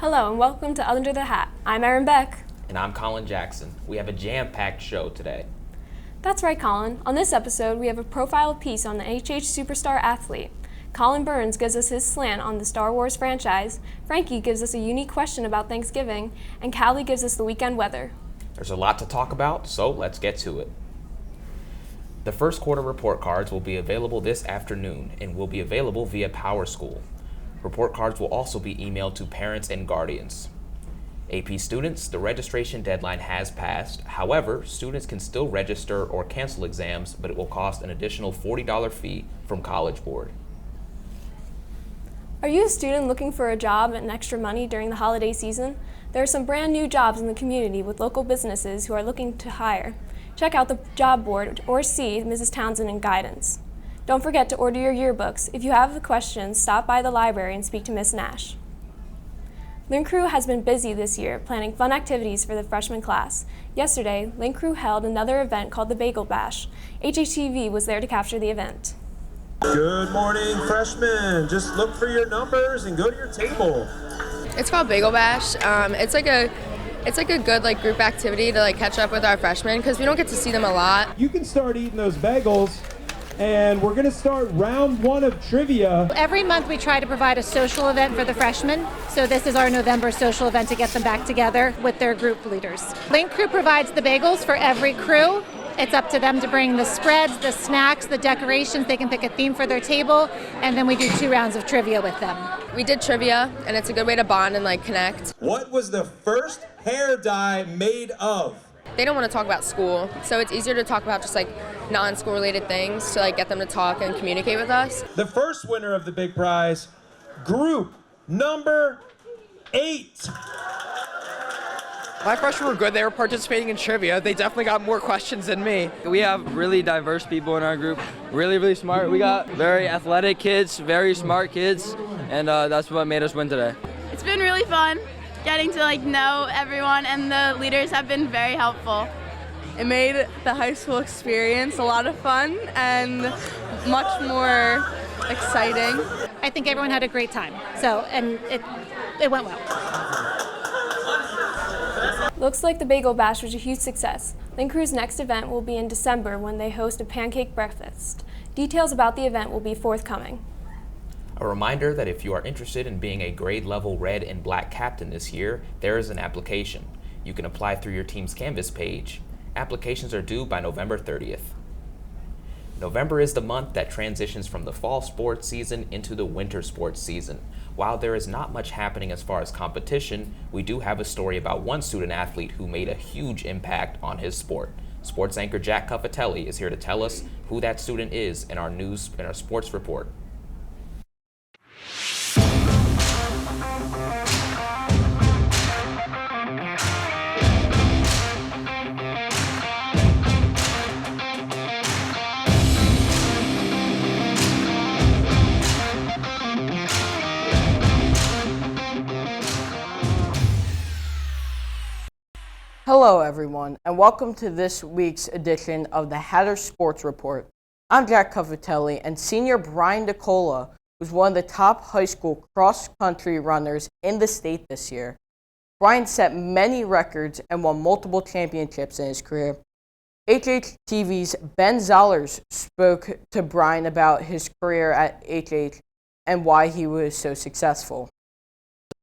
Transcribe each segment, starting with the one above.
Hello and welcome to Under the Hat. I'm Erin Beck. And I'm Colin Jackson. We have a jam-packed show today. That's right, Colin. On this episode, we have a profile piece on the HH superstar athlete. Colin Burns gives us his slant on the Star Wars franchise, Frankie gives us a unique question about Thanksgiving, and Callie gives us the weekend weather. There's a lot to talk about, so let's get to it. The first quarter report cards will be available this afternoon and will be available via PowerSchool. Report cards will also be emailed to parents and guardians. AP students, the registration deadline has passed. However, students can still register or cancel exams, but it will cost an additional $40 fee from College Board. Are you a student looking for a job and extra money during the holiday season? There are some brand new jobs in the community with local businesses who are looking to hire. Check out the job board or see Mrs. Townsend in guidance. Don't forget to order your yearbooks. If you have questions, stop by the library and speak to Miss Nash. Link Crew has been busy this year planning fun activities for the freshman class. Yesterday, Link Crew held another event called the Bagel Bash. HHTV was there to capture the event. Good morning, freshmen. Just look for your numbers and go to your table. It's called Bagel Bash. It's like a good group activity to catch up with our freshmen because we don't get to see them a lot. You can start eating those bagels. And we're going to start round one of trivia. Every month we try to provide a social event for the freshmen. So this is our November social event to get them back together with their group leaders. Link Crew provides the bagels for every crew. It's up to them to bring the spreads, the snacks, the decorations. They can pick a theme for their table. And then we do 2 rounds of trivia with them. We did trivia, and it's a good way to bond and connect. What was the first hair dye made of? They don't want to talk about school, so it's easier to talk about just non-school related things to get them to talk and communicate with us. The first winner of the big prize, group number 8. My freshmen were good. They were participating in trivia. They definitely got more questions than me. We have really diverse people in our group, really smart. We got very athletic kids, very smart kids, and that's what made us win today. It's been really fun getting to know everyone, and the leaders have been very helpful. It made the high school experience a lot of fun and much more exciting. I think everyone had a great time. And it went well. Looks like the Bagel Bash was a huge success. Link Crew's next event will be in December when they host a pancake breakfast. Details about the event will be forthcoming. A reminder that if you are interested in being a grade level red and black captain this year, there is an application. You can apply through your team's Canvas page. Applications are due by November 30th. November is the month that transitions from the fall sports season into the winter sports season. While there is not much happening as far as competition, we do have a story about one student athlete who made a huge impact on his sport. Sports anchor Jack Cuffatelli is here to tell us who that student is in our sports report. Hello everyone, and welcome to this week's edition of the Hatter Sports Report. I'm Jack Cuffatelli, and senior Brian DeCola was one of the top high school cross-country runners in the state this year. Brian set many records and won multiple championships in his career. HHTV's Ben Zollers spoke to Brian about his career at HH and why he was so successful.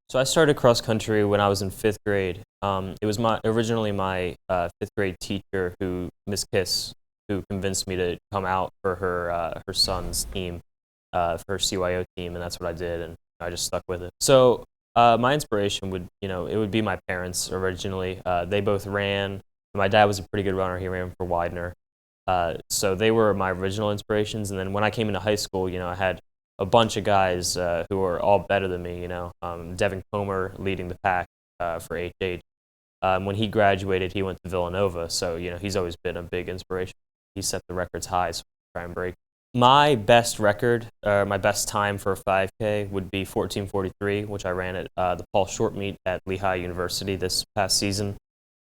So I started cross country when I was in 5th grade. It was originally my 5th grade teacher, Miss Kiss, who convinced me to come out for her son's team, for her CYO team, and that's what I did, and I just stuck with it. So my inspiration would be my parents originally. They both ran. My dad was a pretty good runner. He ran for Widener. So they were my original inspirations, and then when I came into high school, I had a bunch of guys who were all better than me, Devin Comer leading the pack for HH. When he graduated, he went to Villanova, so he's always been a big inspiration. He set the records high, so I try and break. My best record, my best time for a 5K would be 14:43, which I ran at the Paul Short meet at Lehigh University this past season.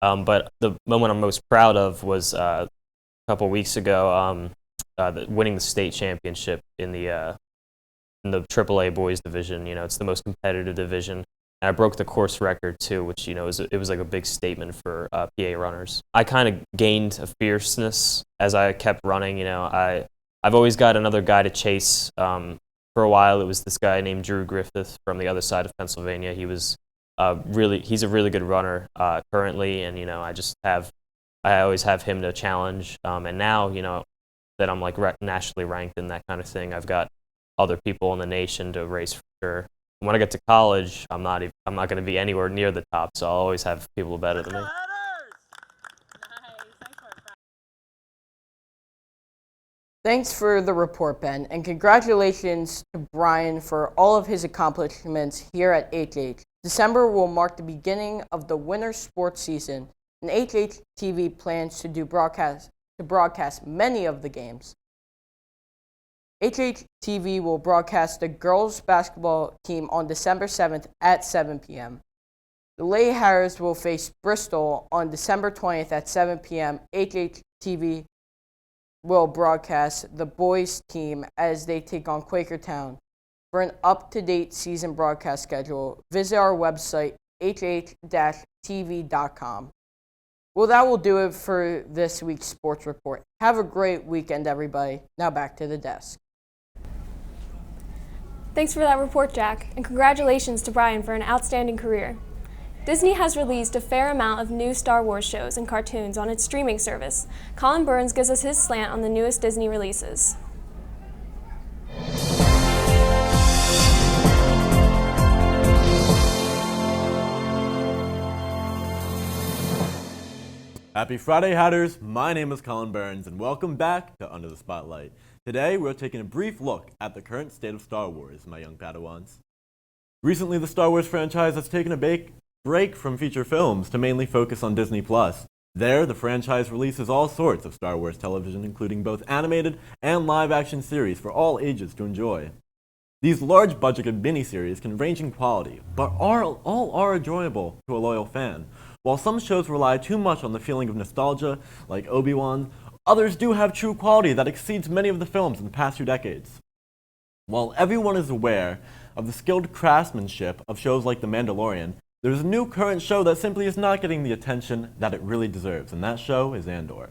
But the moment I'm most proud of was a couple weeks ago, winning the state championship in the AAA boys division. It's the most competitive division. And I broke the course record too, which, you know, it was like a big statement for PA runners. I kind of gained a fierceness as I kept running. You know, I've always got another guy to chase. For a while, it was this guy named Drew Griffith from the other side of Pennsylvania. He's a really good runner currently, and, you know, I always have him to challenge. And now, you know, that I'm like nationally ranked and that kind of thing, I've got other people in the nation to race for sure. When I get to college, I'm not going to be anywhere near the top, so I'll always have people better than me. Thanks for the report, Ben, and congratulations to Brian for all of his accomplishments here at HH. December will mark the beginning of the winter sports season, and HHTV plans to broadcast many of the games. HHTV will broadcast the girls basketball team on December 7th at 7 p.m. The Lady Hatters will face Bristol on December 20th at 7 p.m. HHTV will broadcast the boys team as they take on Quakertown. For an up-to-date season broadcast schedule, visit our website, hh-tv.com. Well, that will do it for this week's sports report. Have a great weekend, everybody. Now back to the desk. Thanks for that report, Jack, and congratulations to Brian for an outstanding career. Disney has released a fair amount of new Star Wars shows and cartoons on its streaming service. Colin Burns gives us his slant on the newest Disney releases. Happy Friday, Hatters! My name is Colin Burns, and welcome back to Under the Spotlight. Today, we're taking a brief look at the current state of Star Wars, my young Padawans. Recently, the Star Wars franchise has taken a break from feature films to mainly focus on Disney+. There, the franchise releases all sorts of Star Wars television, including both animated and live-action series for all ages to enjoy. These large-budgeted miniseries can range in quality, but all are enjoyable to a loyal fan. While some shows rely too much on the feeling of nostalgia, like Obi-Wan, others do have true quality that exceeds many of the films in the past 2 decades. While everyone is aware of the skilled craftsmanship of shows like The Mandalorian, there's a new current show that simply is not getting the attention that it really deserves, and that show is Andor.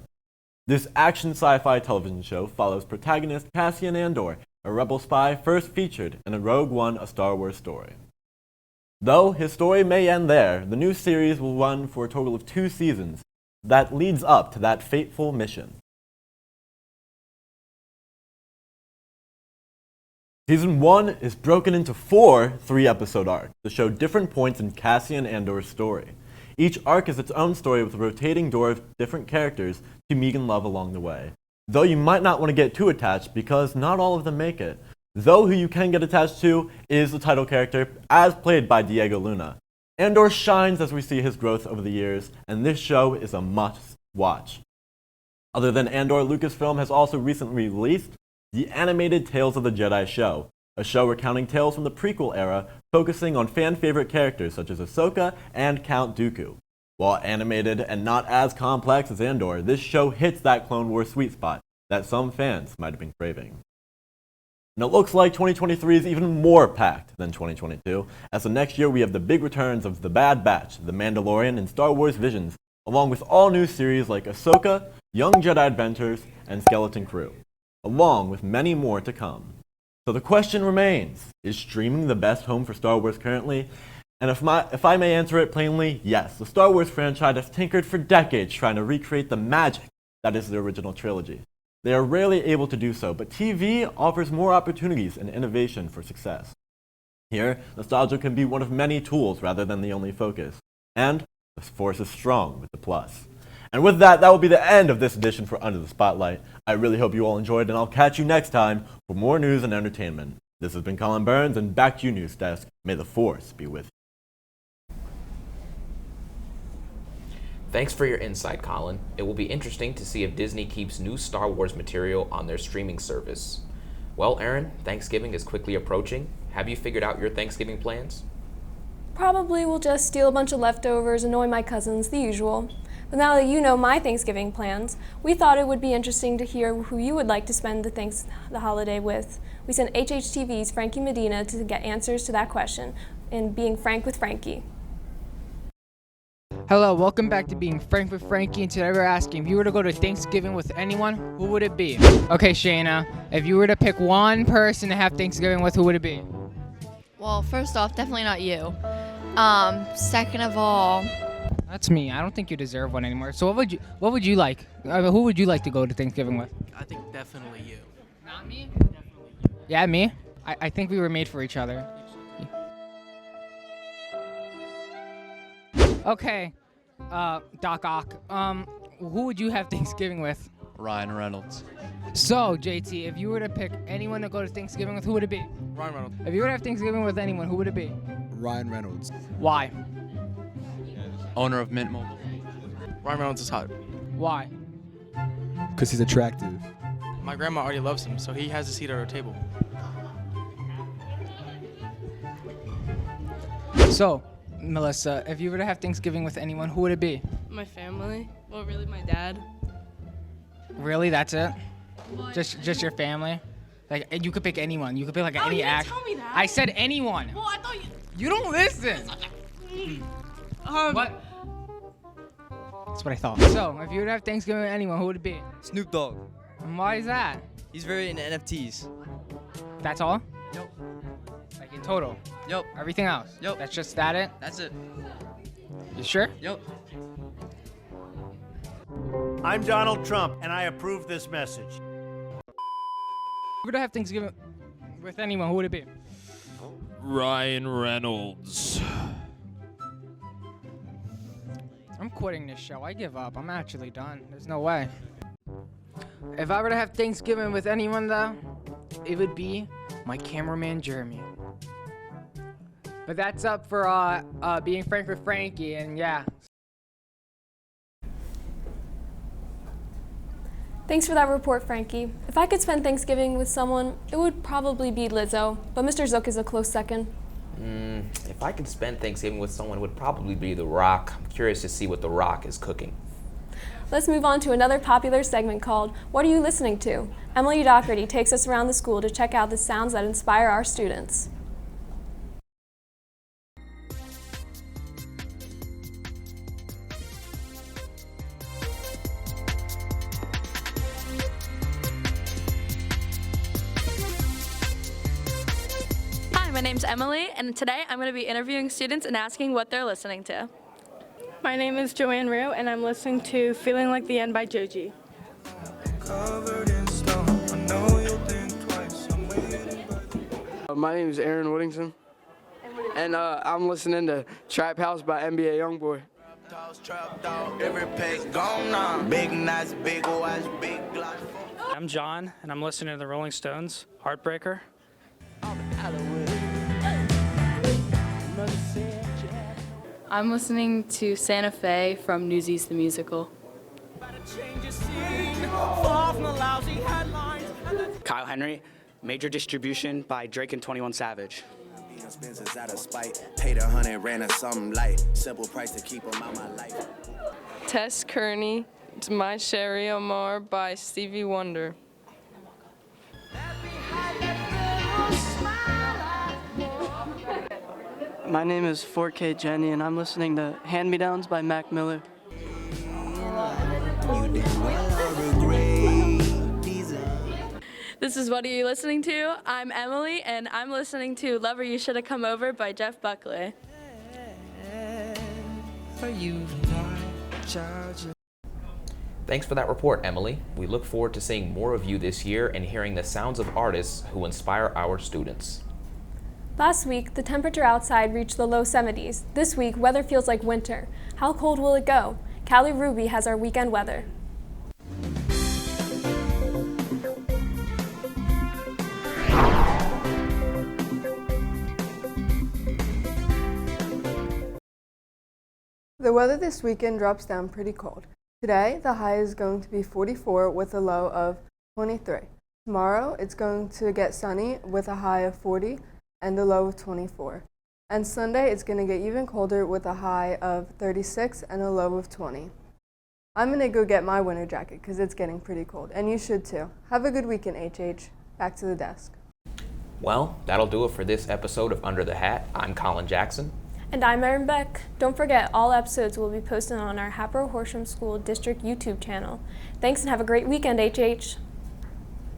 This action sci-fi television show follows protagonist Cassian Andor, a rebel spy first featured in a Rogue One, a Star Wars story. Though his story may end there, the new series will run for a total of 2 seasons that leads up to that fateful mission. Season 1 is broken into 4 3-episode arcs to show different points in Cassian Andor's story. Each arc is its own story with a rotating door of different characters to meet and love along the way. Though you might not want to get too attached because not all of them make it. Though who you can get attached to is the title character, as played by Diego Luna. Andor shines as we see his growth over the years, and this show is a must-watch. Other than Andor, Lucasfilm has also recently released the animated Tales of the Jedi show, a show recounting tales from the prequel era, focusing on fan-favorite characters such as Ahsoka and Count Dooku. While animated and not as complex as Andor, this show hits that Clone Wars sweet spot that some fans might have been craving. And it looks like 2023 is even more packed than 2022, as the next year we have the big returns of The Bad Batch, The Mandalorian, and Star Wars Visions, along with all new series like Ahsoka, Young Jedi Adventures, and Skeleton Crew, along with many more to come. So the question remains, is streaming the best home for Star Wars currently? And if I may answer it plainly, yes. The Star Wars franchise has tinkered for decades trying to recreate the magic that is the original trilogy. They are rarely able to do so, but TV offers more opportunities and innovation for success. Here, nostalgia can be one of many tools rather than the only focus. And the force is strong with the plus. And with that, that will be the end of this edition for Under the Spotlight. I really hope you all enjoyed, and I'll catch you next time for more news and entertainment. This has been Colin Burns, and back to you, News Desk. May the force be with you. Thanks for your insight, Colin. It will be interesting to see if Disney keeps new Star Wars material on their streaming service. Well, Aaron, Thanksgiving is quickly approaching. Have you figured out your Thanksgiving plans? Probably will just steal a bunch of leftovers, annoy my cousins, the usual. But now that you know my Thanksgiving plans, we thought it would be interesting to hear who you would like to spend the holiday with. We sent HHTV's Frankie Medina to get answers to that question. in Being Frank with Frankie. Hello, welcome back to Being Frank with Frankie, and today we're asking, if you were to go to Thanksgiving with anyone, who would it be? Okay, Shayna, if you were to pick one person to have Thanksgiving with, who would it be? Well, first off, definitely not you. Second of all, That's me. I don't think you deserve one anymore. So what would you like? Who would you like to go to Thanksgiving with? I think definitely you. Not me? Yeah, me? I think we were made for each other. Okay, Doc Ock, who would you have Thanksgiving with? Ryan Reynolds. So, JT, if you were to pick anyone to go to Thanksgiving with, who would it be? Ryan Reynolds. If you were to have Thanksgiving with anyone, who would it be? Ryan Reynolds. Why? Owner of Mint Mobile. Ryan Reynolds is hot. Why? Because he's attractive. My grandma already loves him, so he has a seat at our table. So, Melissa, if you were to have Thanksgiving with anyone, who would it be? My family. Well, really, my dad. Really? That's it? Just your family? Like, you could pick anyone. You could pick like any act. Tell me that. I said anyone. Well, I thought you. You don't listen. What? That's what I thought. So, if you were to have Thanksgiving with anyone, who would it be? Snoop Dogg. And why is that? He's very into NFTs. That's all? Yep. Like in total? Yep. Everything else? Yep. That's just that it? That's it. You sure? Yep. I'm Donald Trump, and I approve this message. If you were to have Thanksgiving with anyone, who would it be? Ryan Reynolds. I'm quitting this show. I give up. I'm actually done. There's no way. If I were to have Thanksgiving with anyone, though, it would be my cameraman, Jeremy. But that's up for Being Frank with Frankie, and yeah. Thanks for that report, Frankie. If I could spend Thanksgiving with someone, it would probably be Lizzo, but Mr. Zook is a close second. If I could spend Thanksgiving with someone, it would probably be The Rock. I'm curious to see what The Rock is cooking. Let's move on to another popular segment called What Are You Listening To? Emily Doherty takes us around the school to check out the sounds that inspire our students. Hi, my name's Emily, and today I'm going to be interviewing students and asking what they're listening to. My name is Joanne Rue, and I'm listening to Feeling Like the End by Joji. My name is Aaron Woodington, and I'm listening to Trap House by NBA Youngboy. I'm John, and I'm listening to the Rolling Stones, Heartbreaker. I'm listening to Santa Fe from Newsies the Musical. Kyle Henry, Major Distribution by Drake and 21 Savage. Paid 100, ran a something light. Simple price to keep them out my life. Tess Kearney, it's My Sherry Omar by Stevie Wonder. My name is 4K Jenny, and I'm listening to Hand Me Downs by Mac Miller. This is What Are You Listening To? I'm Emily, and I'm listening to Lover You Should Have Come Over by Jeff Buckley. Thanks for that report, Emily. We look forward to seeing more of you this year and hearing the sounds of artists who inspire our students. Last week, the temperature outside reached the low 70s. This week, weather feels like winter. How cold will it go? Callie Ruby has our weekend weather. The weather this weekend drops down pretty cold. Today, the high is going to be 44 with a low of 23. Tomorrow, it's going to get sunny with a high of 40 and a low of 24. And Sunday, it's going to get even colder with a high of 36 and a low of 20. I'm going to go get my winter jacket because it's getting pretty cold, and you should too. Have a good weekend, HH. Back to the desk. Well, that'll do it for this episode of Under the Hat. I'm Colin Jackson. And I'm Erin Beck. Don't forget, all episodes will be posted on our Hatboro-Horsham School District YouTube channel. Thanks and have a great weekend, HH.